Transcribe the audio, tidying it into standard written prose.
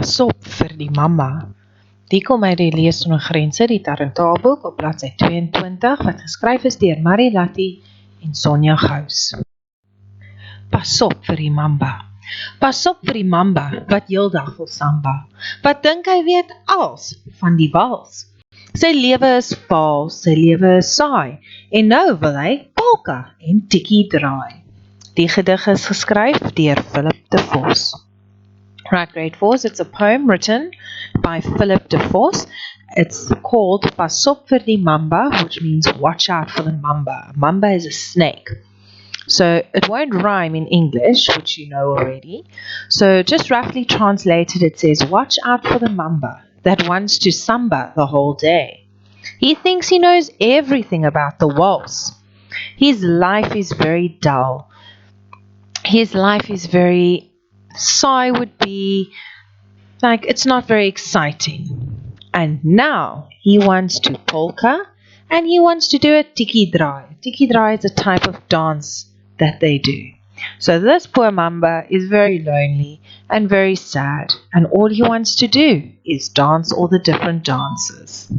Pas op vir die mamba. Die kom uit die Lees sonder Grense, die Tarantaalboek op bladsy 22, wat geskryf is deur Marie Latti en Sonja Gous. Pas op vir die mamba. Pas op vir die mamba, wat heeldag wil samba. Wat dink hy weet als van die wals? Sy lewe is vaal, sy lewe is saai, en nou wil hy polka en tikkie draai. Die gedig is geskryf deur Philip de Vos. Right, grade 4, it's a poem written by Philip de Vos. It's called Pas op vir die mamba, which means watch out for the mamba. A mamba is a snake. So it won't rhyme in English, which you know already. So just roughly translated, it says, watch out for the mamba that wants to samba the whole day. He thinks he knows everything about the waltz. His life is very dull. His life is very, sigh would be like, it's not very exciting. And now he wants to polka and he wants to do a tikkie draai. Tikkie draai is a type of dance that they do. So this poor mamba is very lonely and very sad, and all he wants to do is dance all the different dances.